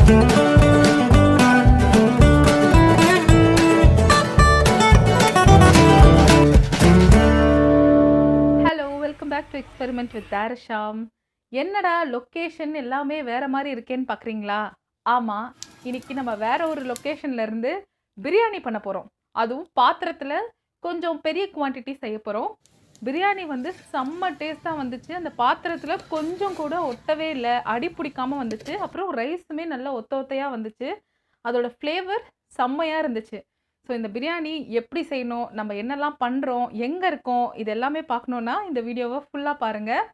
Hello, welcome back to experiment with தாரிஷாம். என்னடா location எல்லாமே வேற மாதிரி இருக்கேன்னு பார்க்குறீங்களா? ஆமாம், இன்னைக்கு நம்ம வேற ஒரு லொக்கேஷன்ல இருந்து பிரியாணி பண்ண போகிறோம். அதுவும் பாத்திரத்தில் கொஞ்சம் பெரிய குவான்டிட்டி செய்ய போகிறோம். பிரியாணி வந்து செம்ம டேஸ்ட்டாக வந்துச்சு. அந்த பாத்திரத்தில் கொஞ்சம் கூட ஒட்டவே இல்லை, அடி பிடிக்காம வந்துச்சு. அப்புறம் ரைஸுமே நல்லா ஒத்த ஒத்தையாக வந்துச்சு. அதோட ஃப்ளேவர் செம்மையாக இருந்துச்சு. ஸோ இந்த பிரியாணி எப்படி செய்யணும், நம்ம என்னெல்லாம் பண்ணுறோம், எங்கே இருக்கோம், இது எல்லாமே பார்க்கணுன்னா இந்த வீடியோவை ஃபுல்லாக பாருங்கள்.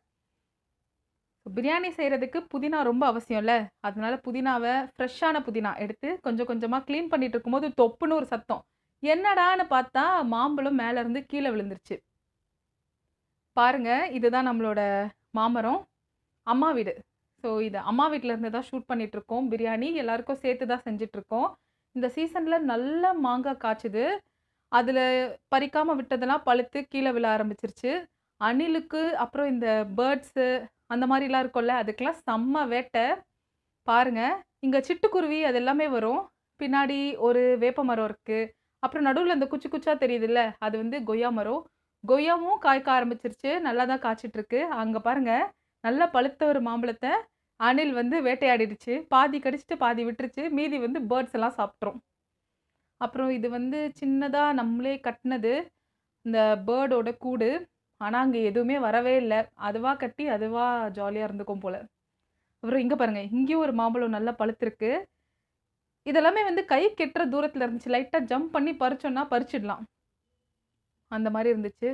பிரியாணி செய்கிறதுக்கு புதினா ரொம்ப அவசியம்ல, அதனால புதினாவை ஃப்ரெஷ்ஷான புதினா எடுத்து கொஞ்சம் கொஞ்சமாக க்ளீன் பண்ணிட்டு இருக்கும்போது தொப்புன்னு ஒரு சத்தம். என்னடான்னு பார்த்தா மாம்பழம் மேலேருந்து கீழே விழுந்துருச்சு. பாருங்க, இதுதான் நம்மளோட மாமரம். அம்மா வீடு. ஸோ இது அம்மா வீட்டில் இருந்து தான் ஷூட் பண்ணிகிட்ருக்கோம். பிரியாணி எல்லாருக்கும் சேர்த்து தான் செஞ்சிட்ருக்கோம். இந்த சீசனில் நல்ல மாங்காய் காய்ச்சுது. அதில் பறிக்காமல் விட்டதெல்லாம் பழுத்து கீழே விழ ஆரம்பிச்சிருச்சு. அணிலுக்கு அப்புறம் இந்த பேர்ட்ஸு அந்த மாதிரிலாம் இருக்கும்ல, அதுக்கெல்லாம் செம்ம வேட்டை. பாருங்கள், இங்கே சிட்டுக்குருவி அது எல்லாமே வரும். பின்னாடி ஒரு வேப்ப மரம் இருக்குது. அப்புறம் நடுவில் இந்த குச்சி குச்சா தெரியுதுல்ல, அது வந்து கொய்யா மரம். கொய்யாவும் காய்க்க ஆரம்பிச்சிருச்சு, நல்லா தான் காய்ச்சிட்ருக்கு. அங்கே பாருங்கள், நல்லா பழுத்த ஒரு மாம்பழத்தை அணில் வந்து வேட்டையாடிடுச்சு. பாதி கடிச்சிட்டு பாதி விட்டுருச்சு. மீதி வந்து பேர்ட்ஸ் எல்லாம் சாப்பிட்ரும். அப்புறம் இது வந்து சின்னதாக நம்மளே கட்டினது, இந்த பேர்டோட கூடு. ஆனால் அங்கே எதுவுமே வரவே இல்லை. அதுவாக கட்டி அதுவாக ஜாலியாக இருந்துக்கும் போல். அப்புறம் இங்கே பாருங்கள், இங்கேயும் ஒரு மாம்பழம் நல்லா பழுத்திருக்கு. இதெல்லாமே வந்து கை கெட்டுற தூரத்தில் இருந்துச்சு. லைட்டாக ஜம்ப் பண்ணி பறிச்சோன்னா பறிச்சிடலாம், அந்த மாதிரி இருந்துச்சு.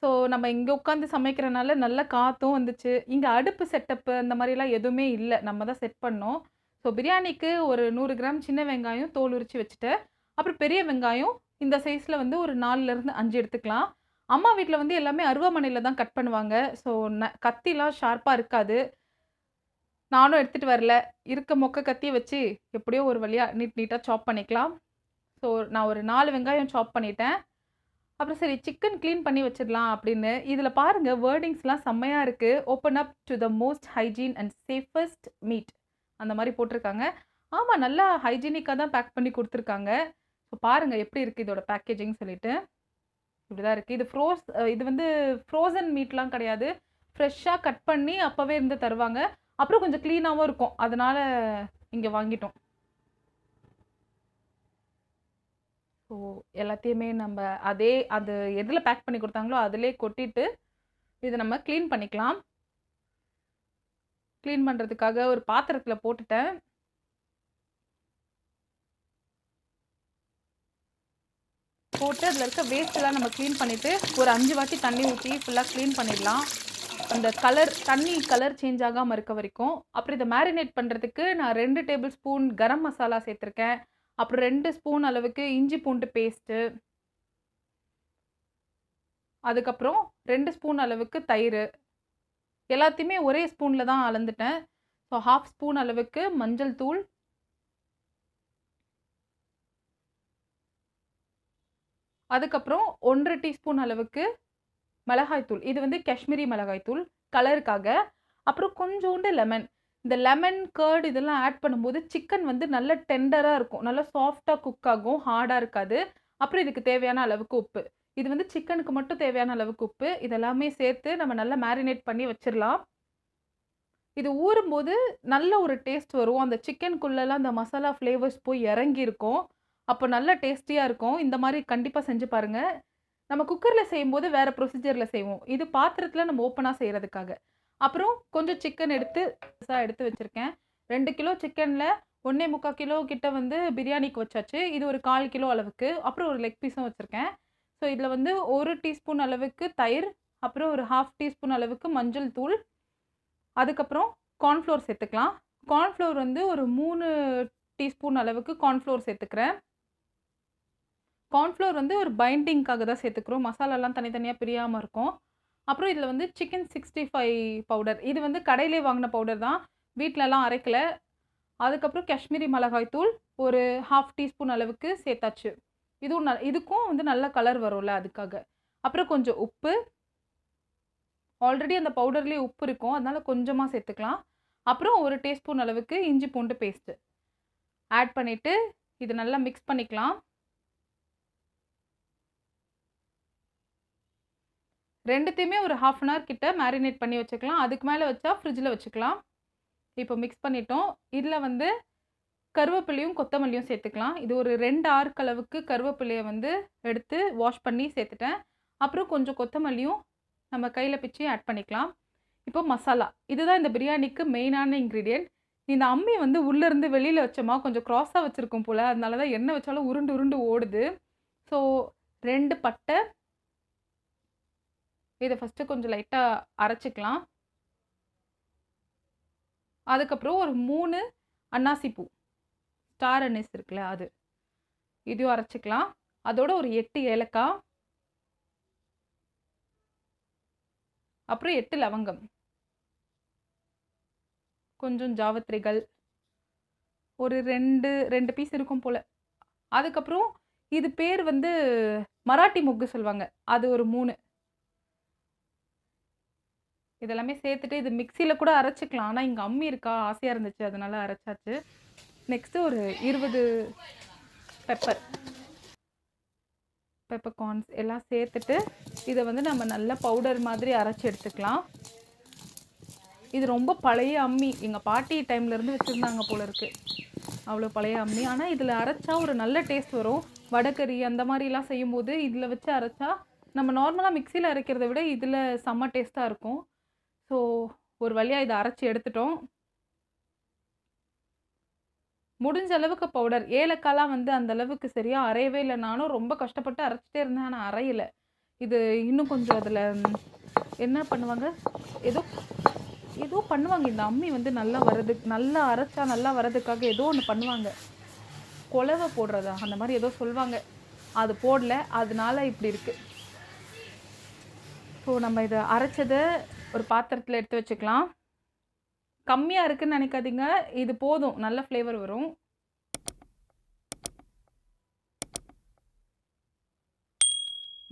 ஸோ நம்ம இங்கே உட்காந்து சமைக்கிறனால நல்ல காற்றும் வந்துச்சு. இங்கே அடுப்பு செட்டப்பு அந்த மாதிரிலாம் எதுவுமே இல்லை, நம்ம தான் செட் பண்ணோம். ஸோ பிரியாணிக்கு ஒரு 100 கிராம் சின்ன வெங்காயம் தோல் உரித்து வச்சுட்டேன். அப்புறம் பெரிய வெங்காயம் இந்த சைஸில் வந்து ஒரு 4லேருந்து 5 எடுத்துக்கலாம். அம்மா வீட்டில் வந்து எல்லாமே அருவாமனையில் தான் கட் பண்ணுவாங்க. ஸோ கத்திலாம் ஷார்ப்பாக இருக்காது. நானும் எடுத்துகிட்டு வரல. இருக்க மொக்க கத்தியை வச்சு எப்படியோ ஒரு வழியாக நீட்டாக சாப் பண்ணிக்கலாம். ஸோ நான் ஒரு 4 வெங்காயம் சாப் பண்ணிட்டேன். அப்புறம் சரி சிக்கன் க்ளீன் பண்ணி வச்சிடலாம் அப்படின்னு. இதில் பாருங்கள், வேர்டிங்ஸ்லாம் செம்மையாக இருக்குது. Open up to the most hygiene and safest meet அந்த மாதிரி போட்டிருக்காங்க. ஆமாம், நல்லா ஹைஜீனிக்காக தான் பேக் பண்ணி கொடுத்துருக்காங்க. ஸோ பாருங்கள் எப்படி இருக்குது இதோட பேக்கேஜிங் சொல்லிட்டு. இப்படி தான் இருக்குது. இது வந்து ஃப்ரோசன் மீட்லாம் கிடையாது. ஃப்ரெஷ்ஷாக கட் பண்ணி அப்போவே இருந்து தருவாங்க. அப்புறம் கொஞ்சம் க்ளீனாகவும் இருக்கும், அதனால் இங்கே வாங்கிட்டோம். ஸோ எல்லாத்தையுமே நம்ம அது எதில் பேக் பண்ணி கொடுத்தாங்களோ அதிலே கொட்டிட்டு இதை நம்ம க்ளீன் பண்ணிக்கலாம். க்ளீன் பண்ணுறதுக்காக ஒரு பாத்திரத்தில் போட்டுட்டேன். போட்டு அதில் இருக்க வேஸ்ட்டெல்லாம் நம்ம க்ளீன் பண்ணிவிட்டு ஒரு 5 வாட்டி தண்ணி ஊற்றி ஃபுல்லாக க்ளீன் பண்ணிடலாம், அந்த தண்ணி கலர் சேஞ்ச் ஆகாமல் இருக்க வரைக்கும். அப்புறம் இதை மேரினேட் பண்ணுறதுக்கு நான் 2 டேபிள் ஸ்பூன் கரம் மசாலா சேர்த்துருக்கேன். அப்புறம் 2 ஸ்பூன் அளவுக்கு இஞ்சி பூண்டு பேஸ்ட்டு, அதுக்கப்புறம் 2 ஸ்பூன் அளவுக்கு தயிர். எல்லாத்தையுமே ஒரே ஸ்பூனில் தான் அளந்துட்டேன். ஸோ 1/2 ஸ்பூன் அளவுக்கு மஞ்சள் தூள், அதுக்கப்புறம் 1 டீஸ்பூன் அளவுக்கு மிளகாய்த்தூள். இது வந்து காஷ்மீரி மிளகாய்த்தூள் கலருக்காக. அப்புறம் கொஞ்சோண்டு லெமன். இந்த லெமன் கர்ட் இதெல்லாம் ஆட் பண்ணும்போது சிக்கன் வந்து நல்ல டெண்டராக இருக்கும், நல்லா சாஃப்டாக குக் ஆகும், ஹார்டாக இருக்காது. அப்புறம் இதுக்கு தேவையான அளவுக்கு உப்பு. இது வந்து சிக்கனுக்கு மட்டும் தேவையான அளவுக்கு உப்பு. இதெல்லாமே சேர்த்து நம்ம நல்லா மேரினேட் பண்ணி வச்சிடலாம். இது ஊறும்போது நல்ல ஒரு டேஸ்ட் வரும். அந்த சிக்கனுக்குள்ளெல்லாம் அந்த மசாலா ஃப்ளேவர்ஸ் போய் இறங்கி இருக்கும். அப்போ நல்ல டேஸ்டியாக இருக்கும். இந்த மாதிரி கண்டிப்பாக செஞ்சு பாருங்கள். நம்ம குக்கரில் செய்யும்போது வேறு ப்ரொசீஜரில் செய்வோம். இது பாத்திரத்தில் நம்ம ஓப்பனாக செய்கிறதுக்காக. அப்புறம் கொஞ்சம் சிக்கன் எடுத்து வச்சுருக்கேன். 2 கிலோ சிக்கனில் 1.25 கிலோ கிட்ட வந்து பிரியாணிக்கு வச்சாச்சு. இது ஒரு 1/4 கிலோ அளவுக்கு. அப்புறம் ஒரு லெக் பீஸும் வச்சுருக்கேன். ஸோ இதில் வந்து 1 டீஸ்பூன் அளவுக்கு தயிர், அப்புறம் ஒரு 1/2 டீஸ்பூன் அளவுக்கு மஞ்சள் தூள், அதுக்கப்புறம் கார்ன்ஃப்ளோர் சேர்த்துக்கலாம். கார்ன்ஃப்ளோர் வந்து ஒரு 3 டீஸ்பூன் அளவுக்கு கார்ன்ஃப்ளோர் சேர்த்துக்கிறேன். கார்ன்ஃப்ளோர் வந்து ஒரு பைண்டிங்காக தான் சேர்த்துக்கிறோம், மசாலாலாம் தனித்தனியாக பிரியாமல் இருக்கும். அப்புறம் இதில் வந்து சிக்கன் 65 பவுடர். இது வந்து கடையிலே வாங்கின பவுடர் தான், வீட்டிலலாம் அரைக்கலை. அதுக்கப்புறம் காஷ்மீரி மிளகாய் தூள் ஒரு 1/2 டீஸ்பூன் அளவுக்கு சேர்த்தாச்சு. இதுக்கும் வந்து நல்ல கலர் வரும்ல, அதுக்காக. அப்புறம் கொஞ்சம் உப்பு. ஆல்ரெடி அந்த பவுடர்லேயே உப்பு இருக்கும், அதனால் கொஞ்சமாக சேர்த்துக்கலாம். அப்புறம் ஒரு டீஸ்பூன் அளவுக்கு இஞ்சி பூண்டு பேஸ்ட்டு. ஆட் பண்ணிவிட்டு இது நல்லா மிக்ஸ் பண்ணிக்கலாம். ரெண்டுத்தையுமே ஒரு 1/2 அன் ஹவர் கிட்ட மேரினேட் பண்ணி வச்சுக்கலாம். அதுக்கு மேலே வச்சா ஃப்ரிட்ஜில் வச்சுக்கலாம். இப்போ மிக்ஸ் பண்ணிட்டோம். இதில் வந்து கருவேப்பிலையும் கொத்தமல்லியும் சேர்த்துக்கலாம். இது ஒரு 2 ஆர்க் அளவுக்கு கருவேப்பிலையை வந்து எடுத்து வாஷ் பண்ணி சேர்த்துட்டேன். அப்புறம் கொஞ்சம் கொத்தமல்லியும் நம்ம கையில் பிச்சு ஆட் பண்ணிக்கலாம். இப்போ மசாலா, இதுதான் இந்த பிரியாணிக்கு மெயினான இன்க்ரீடியன்ட். இந்த அம்மி வந்து உள்ளேருந்து வெளியில் வச்சோமா கொஞ்சம் க்ராஸாக வச்சுருக்கோம் போல், அதனால தான் எண்ணெய் வச்சாலும் உருண்டு உருண்டு ஓடுது. ஸோ 2 பட்டை, இதை ஃபஸ்ட்டு கொஞ்சம் லைட்டாக அரைச்சிக்கலாம். அதுக்கப்புறம் ஒரு 3 அன்னாசி பூ, ஸ்டார் அனிஸ் இருக்குல்ல அது, இதையும் அரைச்சிக்கலாம். அதோட ஒரு 8 ஏலக்காய், அப்புறம் 8 லவங்கம், கொஞ்சம் ஜாவத்திரிகள், ஒரு 2 பீஸ் இருக்கும் போல். அதுக்கப்புறம் இது பேர் வந்து மராட்டி மொக்கு சொல்லுவாங்க, அது ஒரு 3. இதெல்லாமே சேர்த்துட்டு இது மிக்சியில் கூட அரைச்சிக்கலாம். ஆனால் இங்கே அம்மி இருக்கா, ஆசையாக இருந்துச்சு, அதனால அரைச்சாச்சு. நெக்ஸ்ட்டு ஒரு 20 பெப்பர்கார்ன்ஸ் எல்லாம் சேர்த்துட்டு இதை வந்து நம்ம நல்லா பவுடர் மாதிரி அரைச்சி எடுத்துக்கலாம். இது ரொம்ப பழைய அம்மி, எங்கள் பாட்டி டைம்லேருந்து வச்சுருந்தாங்க போல இருக்குது, அவ்வளோ பழைய அம்மி. ஆனால் இதில் அரைச்சா ஒரு நல்ல டேஸ்ட் வரும். வடைக்கறி அந்த மாதிரிலாம் செய்யும்போது இதில் வச்சு அரைச்சா நம்ம நார்மலாக மிக்சியில் அரைக்கிறத விட இதில் செம்ம டேஸ்ட்டாக இருக்கும். ஸோ ஒரு வழியாக இதை அரைச்சி எடுத்துட்டோம். முடிஞ்ச அளவுக்கு பவுடர், ஏலக்காய்லாம் வந்து அந்த அளவுக்கு சரியாக அரையவே இல்லை. நானும் ரொம்ப கஷ்டப்பட்டு அரைச்சிட்டே இருந்தேன், ஆனால் அரையலை. இது இன்னும் கொஞ்சம் அதில் என்ன பண்ணுவாங்க, ஏதோ பண்ணுவாங்க. இந்த அம்மி வந்து நல்லா நல்லா அரைச்சா நல்லா வர்றதுக்காக ஏதோ ஒன்று பண்ணுவாங்க, குலவை போடுறதா அந்த மாதிரி ஏதோ சொல்லுவாங்க. அது போடல, அதனால இப்படி இருக்குது. ஸோ நம்ம இதை அரைச்சதை ஒரு பாத்திரத்தில் எடுத்து வச்சுக்கலாம். கம்மியாக இருக்குதுன்னு நினைக்காதீங்க, இது போதும், நல்ல ஃப்ளேவர் வரும்.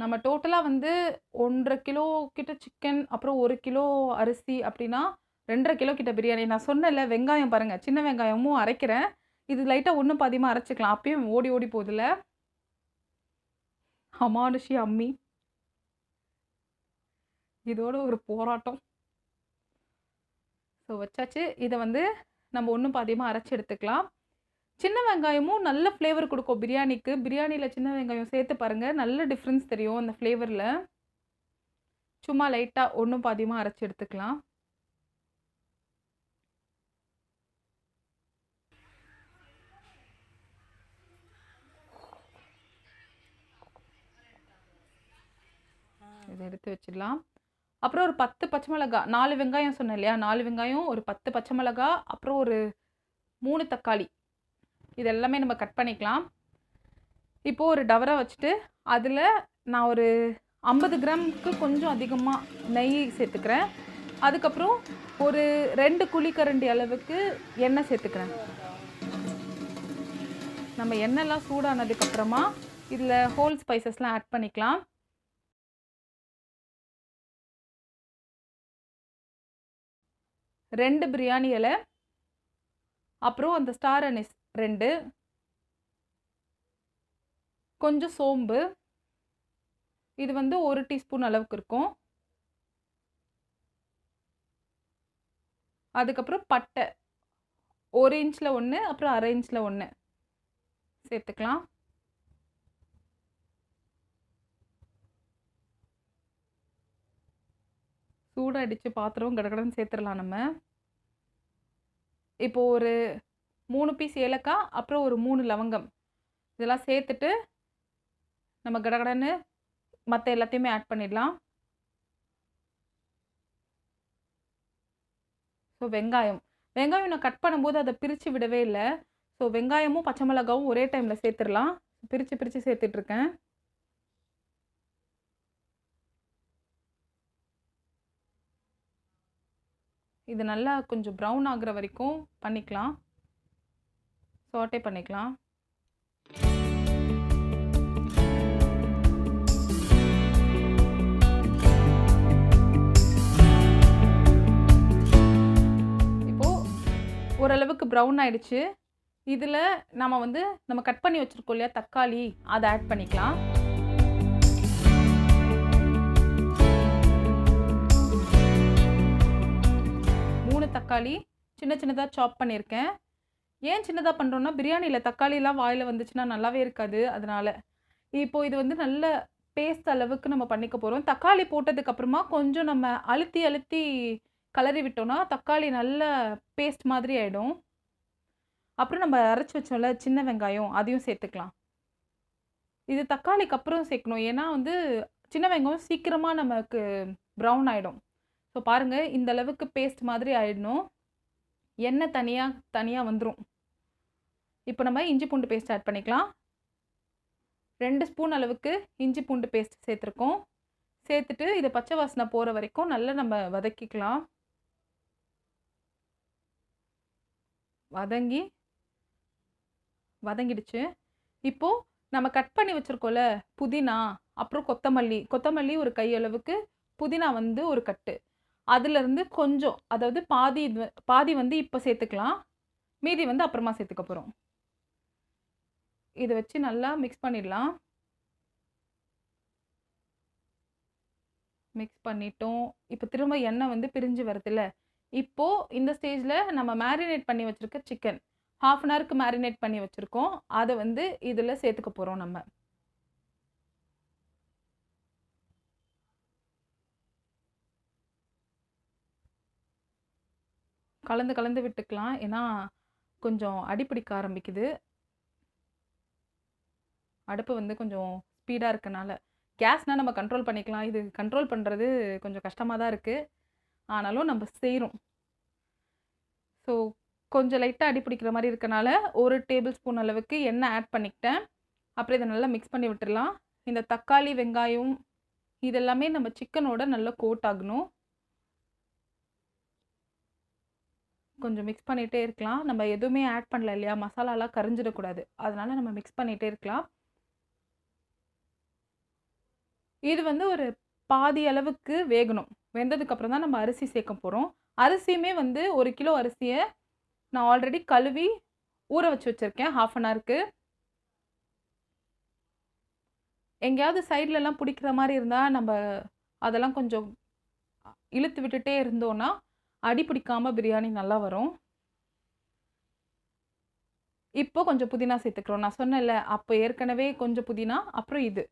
நம்ம டோட்டலாக வந்து 1.5 கிலோ கிட்ட சிக்கன், அப்புறம் 1 கிலோ அரிசி, அப்படின்னா 2.5 கிலோ கிட்ட பிரியாணி. நான் சொன்னல வெங்காயம் பாருங்கள், சின்ன வெங்காயமும் அரைக்கிறேன். இது லைட்டாக ஒன்றும் பாதியமாக அரைச்சிக்கலாம், அப்பயும் ஓடி ஓடி போதில்ல. அமானுஷி அம்மி, இதோட ஒரு போராட்டம். ஸோ வச்சாச்சு. இதை வந்து நம்ம ஒன்றும் பாதியமாக அரைச்சி எடுத்துக்கலாம். சின்ன வெங்காயமும் நல்ல ஃப்ளேவர் கொடுக்கும் பிரியாணிக்கு. பிரியாணியில் சின்ன வெங்காயம் சேர்த்து பாருங்கள், நல்ல டிஃப்ரென்ஸ் தெரியும் அந்த ஃப்ளேவரில். சும்மா லைட்டாக ஒன்றும் பாதியமாக அரைச்சி எடுத்துக்கலாம். இதை எடுத்து வச்சிடலாம். அப்புறம் ஒரு 10 பச்சை மிளகா, 4 வெங்காயம் சொன்னேன் இல்லையா, 4 வெங்காயம், ஒரு 10 பச்சை மிளகா, அப்புறம் ஒரு 3 தக்காளி, இது எல்லாமே நம்ம கட் பண்ணிக்கலாம். இப்போது ஒரு டவரா வச்சுட்டு அதில் நான் ஒரு 50 கிராமுக்கு கொஞ்சம் அதிகமாக நெய் சேர்த்துக்கிறேன். அதுக்கப்புறம் ஒரு 2 குழிக்கரண்டி அளவுக்கு எண்ணெய் சேர்த்துக்கிறேன். நம்ம எண்ணெய்லாம் சூடானதுக்கப்புறமா இதில் ஹோல் ஸ்பைசஸ்லாம் ஆட் பண்ணிக்கலாம். 2 பிரியாணி இலை, அப்புறம் அந்த ஸ்டார் அனிஸ் 2, கொஞ்சம் சோம்பு, இது வந்து 1 டீஸ்பூன் அளவுக்கு இருக்கும். அதுக்கப்புறம் பட்டை 1 இன்ச்சில் 1, அப்புறம் 1/2 இன்ச்சில் 1 சேர்த்துக்கலாம். சூடாக அடித்து பாத்திரம் கடகடன்னு சேர்த்துடலாம் நம்ம. இப்போது ஒரு 3 பீஸ் ஏலக்காய், அப்புறம் ஒரு 3 லவங்கம், இதெல்லாம் சேர்த்துட்டு நம்ம கடகடன்னு மற்ற எல்லாத்தையுமே ஆட் பண்ணிடலாம். ஸோ வெங்காயம் நான் கட் பண்ணும்போது அதை பிரித்து விடவே இல்லை. ஸோ வெங்காயமும் பச்சை மிளகாவும் ஒரே டைமில் சேர்த்துடலாம். பிரித்து சேர்த்துட்ருக்கேன். இது நல்லா கொஞ்சம் ப்ரௌன் ஆகுற வரைக்கும் பண்ணிக்கலாம், சாட்டே பண்ணிக்கலாம். இப்போது ஓரளவுக்கு ப்ரௌன் ஆயிடுச்சு. இதில் நம்ம கட் பண்ணி வச்சுருக்கோம் இல்லையா தக்காளி, அதை ஆட் பண்ணிக்கலாம். தக்காளி சின்ன சின்னதாக சாப் பண்ணியிருக்கேன். ஏன் சின்னதாக பண்ணுறோன்னா, பிரியாணியில் தக்காளிலாம் வாயில் வந்துச்சுன்னா நல்லாவே இருக்காது. அதனால் இப்போது இது நல்ல பேஸ்ட் அளவுக்கு நம்ம பண்ணிக்க போகிறோம். தக்காளி போட்டதுக்கப்புறமா கொஞ்சம் நம்ம அழுத்தி அழுத்தி கலரி விட்டோம்னா தக்காளி நல்ல பேஸ்ட் மாதிரி ஆகிடும். அப்புறம் நம்ம அரைச்சி வச்சோம்ல சின்ன வெங்காயம், அதையும் சேர்த்துக்கலாம். இது தக்காளிக்கு அப்புறம் சேர்க்கணும். ஏன்னா சின்ன வெங்காயம் சீக்கிரமாக நமக்கு ப்ரௌன் ஆகிடும். ஸோ பாருங்கள், இந்த அளவுக்கு பேஸ்ட் மாதிரி ஆகிடணும். எண்ணெய் தனியாக வந்துடும். இப்போ நம்ம இஞ்சி பூண்டு பேஸ்ட் ஆட் பண்ணிக்கலாம். 2 ஸ்பூன் அளவுக்கு இஞ்சி பூண்டு பேஸ்ட் சேர்த்துருக்கோம். சேர்த்துட்டு இதை பச்சை வாசனை போகிற வரைக்கும் நல்லா நம்ம வதக்கிக்கலாம். வதங்கிடுச்சு. இப்போது நம்ம கட் பண்ணி வச்சுருக்கோம்ல புதினா, அப்புறம் கொத்தமல்லி ஒரு கையளவுக்கு, புதினா ஒரு கட்டு. அதிலிருந்து கொஞ்சம், அதாவது பாதி இப்போ சேர்த்துக்கலாம், மீதி அப்புறமா சேர்த்துக்க போகிறோம். இதை வச்சு நல்லா மிக்ஸ் பண்ணிடலாம். மிக்ஸ் பண்ணிட்டோம். இப்போ திரும்ப எண்ணெய் பிரிஞ்சு வருதுல்ல, இப்போது இந்த ஸ்டேஜில் நம்ம மேரினேட் பண்ணி வச்சுருக்க சிக்கன், 1/2 அன் ஹவருக்கு மேரினேட் பண்ணி வச்சுருக்கோம், அதை இதில் சேர்த்துக்க போகிறோம். நம்ம கலந்து விட்டுக்கலாம். ஏன்னா கொஞ்சம் அடிப்பிடிக்க ஆரம்பிக்குது. அடுப்பு கொஞ்சம் ஸ்பீடாக இருக்கனால. கேஸ்னால் நம்ம கண்ட்ரோல் பண்ணிக்கலாம். இது கண்ட்ரோல் பண்ணுறது கொஞ்சம் கஷ்டமாக தான் இருக்குது. ஆனாலும் நம்ம செய்கிறோம். ஸோ கொஞ்சம் லைட்டாக அடிப்பிடிக்கிற மாதிரி இருக்கனால 1 டேபிள் ஸ்பூன் அளவுக்கு எண்ணெய் ஆட் பண்ணிக்கிட்டேன். அப்புறம் இதை நல்லா மிக்ஸ் பண்ணி விட்டுடலாம். இந்த தக்காளி, வெங்காயம் இதெல்லாமே நம்ம சிக்கனோட நல்லா கோட் ஆகணும். கொஞ்சம் மிக்ஸ் பண்ணிகிட்டே இருக்கலாம். நம்ம எதுவுமே ஆட் பண்ணல இல்லையா, மசாலாலாம் கரைஞ்சிடக்கூடாது. அதனால் நம்ம மிக்ஸ் பண்ணிகிட்டே இருக்கலாம். இது ஒரு பாதி அளவுக்கு வேகணும். வெந்ததுக்கப்புறம் தான் நம்ம அரிசி சேர்க்க போகிறோம். அரிசியுமே 1 கிலோ அரிசியை நான் ஆல்ரெடி கழுவி ஊற வச்சு வச்சுருக்கேன் 1/2 அன் ஹவருக்கு. எங்கேயாவது சைட்லலாம் பிடிக்கிற மாதிரி இருந்தால் நம்ம அதெல்லாம் கொஞ்சம் இழுத்து விட்டுட்டே இருந்தோன்னா அடி பிடிக்காமல் பிரியாணி நல்லா வரும். இப்போ கொஞ்சம் புதினா சேர்த்துக்கிறோம். நான் சொன்னேன்ல, அப்போ ஏற்கனவே கொஞ்சம் புதினா, அப்புறம் இது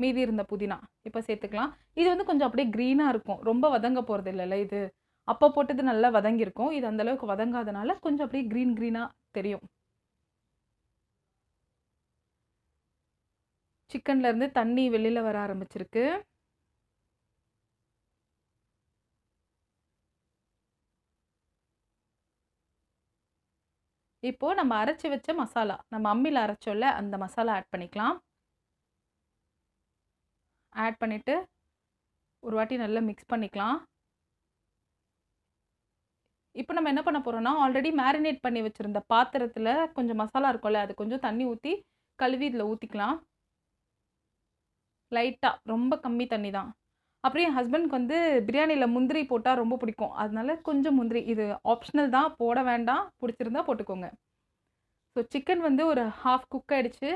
மீதி இருந்த புதினா இப்போ சேர்த்துக்கலாம். இது கொஞ்சம் அப்படியே க்ரீனாக இருக்கும். ரொம்ப வதங்க போகிறது இல்லைல்ல, இது அப்போ போட்டது நல்லா வதங்கியிருக்கும். இது அந்தளவுக்கு வதங்காதனால கொஞ்சம் அப்படியே க்ரீனாக தெரியும். சிக்கன்லேருந்து தண்ணி வெளியில் வர ஆரம்பிச்சிருக்கு. இப்போது நம்ம அரைச்சி வச்ச மசாலா, நம்ம அம்மியில் அரைச்சோல்ல அந்த மசாலா ஆட் பண்ணிக்கலாம். ஆட் பண்ணிவிட்டு ஒரு வாட்டி நல்லா மிக்ஸ் பண்ணிக்கலாம். இப்போ நம்ம என்ன பண்ண போகிறோம்னா, ஆல்ரெடி மேரினேட் பண்ணி வச்சுருந்த பாத்திரத்தில் கொஞ்சம் மசாலா இருக்கும்ல, அது கொஞ்சம் தண்ணி ஊற்றி கழுவி இதில் ஊற்றிக்கலாம். லைட்டாக, ரொம்ப கம்மி தண்ணி தான். அப்புறம் என் ஹஸ்பண்ட்க்கு பிரியாணியில் முந்திரி போட்டால் ரொம்ப பிடிக்கும். அதனால கொஞ்சம் முந்திரி, இது ஆப்ஷனல் தான், போட வேண்டாம், பிடிச்சிருந்தா போட்டுக்கோங்க. ஸோ சிக்கன் ஒரு ஹாஃப் குக் ஆகிடுச்சு.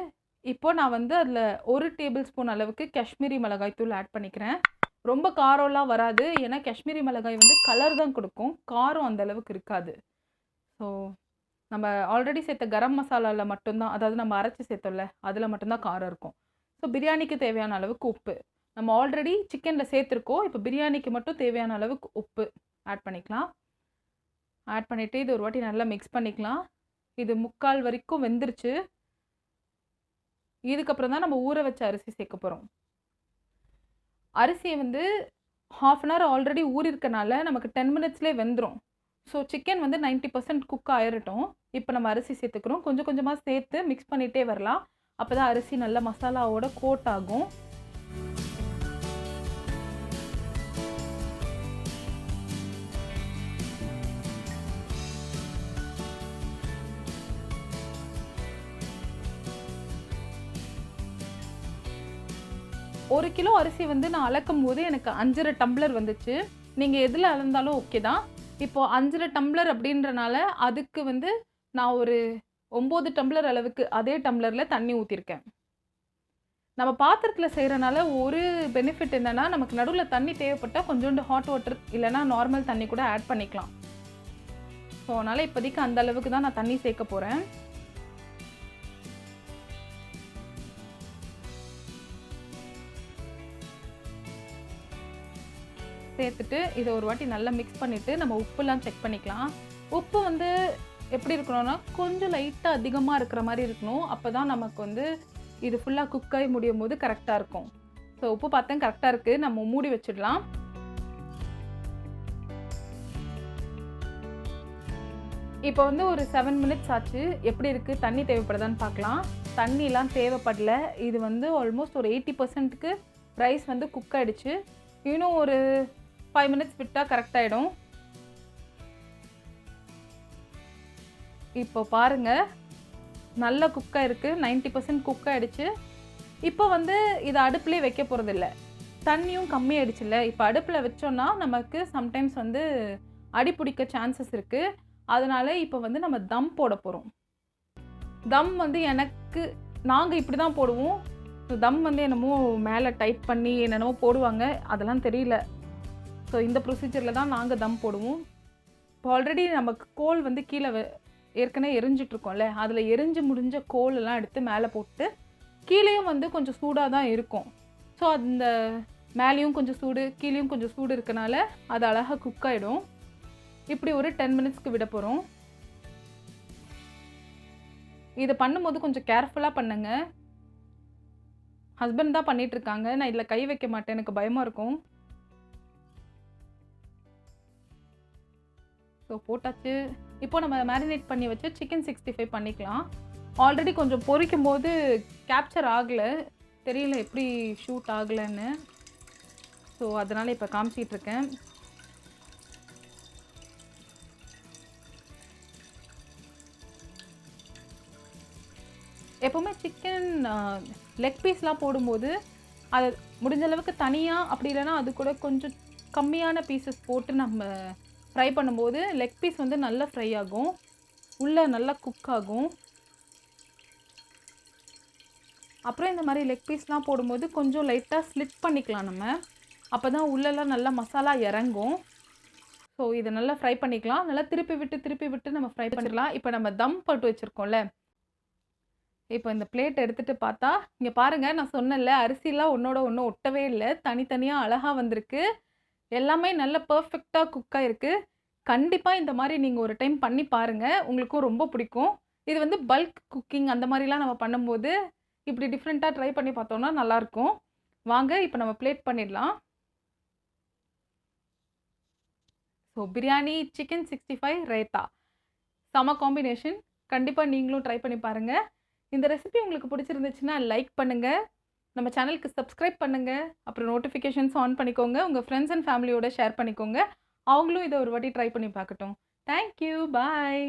இப்போது நான் அதில் 1 டேபிள் ஸ்பூன் அளவுக்கு காஷ்மீரி மிளகாய் தூள் ஆட் பண்ணிக்கிறேன். ரொம்ப காரம்லாம் வராது, ஏன்னா காஷ்மீரி மிளகாய் கலர் தான் கொடுக்கும், காரம் அந்த அளவுக்கு இருக்காது. ஸோ நம்ம ஆல்ரெடி சேர்த்த கரம் மசாலாவில் மட்டும்தான், அதாவது நம்ம அரைச்சி சேர்த்தோம்ல அதில் மட்டும்தான் காரம் இருக்கும். ஸோ பிரியாணிக்கு தேவையான அளவுக்கு உப்பு நம்ம ஆல்ரெடி சிக்கனில் சேர்த்துருக்கோம். இப்போ பிரியாணிக்கு மட்டும் தேவையான அளவுக்கு உப்பு ஆட் பண்ணிக்கலாம். ஆட் பண்ணிவிட்டு இது ஒரு வாட்டி நல்லா மிக்ஸ் பண்ணிக்கலாம். இது 3/4 வரைக்கும் வெந்துருச்சு. இதுக்கப்புறம் தான் நம்ம ஊற வச்ச அரிசி சேர்க்க போகிறோம். அரிசியை 1/2 அன் ஹவர் ஆல்ரெடி ஊறிருக்கனால நமக்கு 10 மினிட்ஸ்லேயே வெந்துடும். ஸோ சிக்கன் 90% குக் ஆயிரட்டும். இப்போ நம்ம அரிசி சேர்த்துக்கிறோம். கொஞ்சம் கொஞ்சமாக சேர்த்து மிக்ஸ் பண்ணிகிட்டே வரலாம். அப்போ தான் அரிசி நல்லா மசாலாவோட கோட் ஆகும். ஒரு கிலோ அரிசி நான் அளக்கும் போது எனக்கு 5.5 டம்ளர் வந்துச்சு. நீங்கள் எதில் அளந்தாலும் ஓகே தான். இப்போது 5.5 டம்ளர் அப்படின்றனால அதுக்கு நான் ஒரு 9 டம்ளர் அளவுக்கு அதே டம்ளரில் தண்ணி ஊற்றிருக்கேன். நம்ம பாத்திரத்தில் செய்கிறனால ஒரு பெனிஃபிட் என்னென்னா, நமக்கு நடுவில் தண்ணி தேவைப்பட்டால் கொஞ்சோண்டு ஹாட் வாட்டர் இல்லைனா நார்மல் தண்ணி கூட ஆட் பண்ணிக்கலாம். ஸோ அதனால் இப்போதைக்கு அந்த அளவுக்கு தான் நான் தண்ணி சேர்க்க போகிறேன். சேர்த்துட்டு இதை ஒரு வாட்டி நல்லா மிக்ஸ் பண்ணிவிட்டு நம்ம உப்புலாம் செக் பண்ணிக்கலாம். உப்பு வந்து எப்படி இருக்கணும்னா, கொஞ்சம் லைட்டாக அதிகமாக இருக்கிற மாதிரி இருக்கணும். அப்போ தான் நமக்கு வந்து இது ஃபுல்லாக குக் ஆகி முடியும் போது கரெக்டாக இருக்கும். ஸோ உப்பு பார்த்தேன் கரெக்டாக இருக்குது. நம்ம மூடி வச்சிடலாம். இப்போ வந்து ஒரு 7 மினிட்ஸ் ஆச்சு. எப்படி இருக்குது, தண்ணி தேவைப்படுதான்னு பார்க்கலாம். தண்ணிலாம் தேவைப்படல. இது வந்து ஆல்மோஸ்ட் ஒரு 80%க்கு ரைஸ் வந்து குக் ஆகிடுச்சு. இன்னும் ஒரு 5 மினிட்ஸ் விட்டால் கரெக்டாகிடும். இப்போ பாருங்கள், நல்லா குக்காக இருக்குது. 90% குக் ஆகிடுச்சு. இப்போ வந்து இதை அடுப்புலேயே வைக்க போகிறதில்ல. தண்ணியும் கம்மியாகிடுச்சுல்ல. இப்போ அடுப்பில் வச்சோன்னா நமக்கு சம்டைம்ஸ் வந்து அடி பிடிக்க சான்சஸ் இருக்குது. அதனால் இப்போ வந்து நம்ம தம் போட போகிறோம். தம் வந்து நாங்கள் இப்படி தான் போடுவோம். தம் வந்து என்னமோ மேலே டைட் பண்ணி என்னென்னமோ போடுவாங்க, அதெல்லாம் தெரியல. ஸோ இந்த ப்ரொசீஜரில் தான் நாங்கள் தம் போடுவோம். இப்போ ஆல்ரெடி நமக்கு கோல் வந்து கீழே ஏற்கனவே எரிஞ்சிட்ருக்கோம்ல, அதில் எரிஞ்சு முடிஞ்ச கோலெல்லாம் எடுத்து மேலே போட்டு, கீழேயும் வந்து கொஞ்சம் சூடாக தான் இருக்கும். ஸோ அந்த மேலேயும் கொஞ்சம் சூடு கீழேயும் கொஞ்சம் சூடு இருக்கனால அது அழகாக குக் ஆகிடும். இப்படி ஒரு 10 மினிட்ஸ்க்கு விட போகிறோம். இதை பண்ணும்போது கொஞ்சம் கேர்ஃபுல்லாக பண்ணுங்க. ஹஸ்பண்ட் தான் பண்ணிகிட்ருக்காங்க. நான் இதில் கை வைக்க மாட்டேன், எனக்கு பயமாக இருக்கும். ஸோ போட்டாச்சு. இப்போ நம்ம மேரினேட் பண்ணி வச்சு சிக்கன் 65 பண்ணிக்கலாம். ஆல்ரெடி கொஞ்சம் பொரிக்கும் போது கேப்சர் ஆகலை, தெரியல எப்படி ஷூட் ஆகலைன்னு. ஸோ அதனால் இப்போ காமிச்சிட்ருக்கேன். எப்போவுமே சிக்கன் லெக் பீஸ்லாம் போடும்போது அதை முடிஞ்ச அளவுக்கு தனியாக, அப்படி இல்லைன்னா அது கூட கொஞ்சம் கம்மியான பீசஸ் போட்டு நம்ம ஃப்ரை பண்ணும்போது லெக் பீஸ் வந்து நல்லா ஃப்ரை ஆகும், உள்ளே நல்லா குக் ஆகும். அப்புறம் இந்த மாதிரி லெக் பீஸ்லாம் போடும்போது கொஞ்சம் லைட்டாக ஸ்லிட் பண்ணிக்கலாம் நம்ம. அப்போ தான் உள்ளெல்லாம் நல்லா மசாலா இறங்கும். ஸோ இதை நல்லா ஃப்ரை பண்ணிக்கலாம். நல்லா திருப்பி விட்டு நம்ம ஃப்ரை பண்ணிடலாம். இப்போ நம்ம தம் போட்டு வச்சுருக்கோம்ல, இப்போ இந்த பிளேட் எடுத்துகிட்டு பார்த்தா, இங்கே பாருங்கள், நான் சொன்னேன்ல அரிசிலாம் ஒன்றோட ஒன்று ஒட்டவே இல்லை, தனித்தனியாக அழகாக வந்திருக்கு. எல்லாமே நல்ல பர்ஃபெக்டாக குக் ஆகிருக்கு. கண்டிப்பாக இந்த மாதிரி நீங்கள் ஒரு டைம் பண்ணி பாருங்கள், உங்களுக்கும் ரொம்ப பிடிக்கும். இது வந்து பல்க் குக்கிங் அந்த மாதிரிலாம் நம்ம பண்ணும்போது இப்படி டிஃப்ரெண்ட்டாக ட்ரை பண்ணி பார்த்தோம்னா நல்லாயிருக்கும். வாங்க இப்போ நம்ம பிளேட் பண்ணிடலாம். ஸோ பிரியாணி, சிக்கன் 65, ரைத்தா, செம காம்பினேஷன். கண்டிப்பாக நீங்களும் ட்ரை பண்ணி பாருங்கள். இந்த ரெசிபி உங்களுக்கு பிடிச்சிருந்துச்சுன்னா லைக் பண்ணுங்கள், நம்ம சேனலுக்கு சப்ஸ்கிரைப் பண்ணுங்கள், அப்புறம் நோட்டிஃபிகேஷன்ஸ் ஆன் பண்ணிக்கோங்க. உங்கள் ஃப்ரெண்ட்ஸ் அண்ட் ஃபேமிலியோட ஷேர் பண்ணிக்கோங்க. அவங்களும் இதை ஒரு வாட்டி ட்ரை பண்ணி பார்க்கட்டும். தேங்க்யூ, பாய்.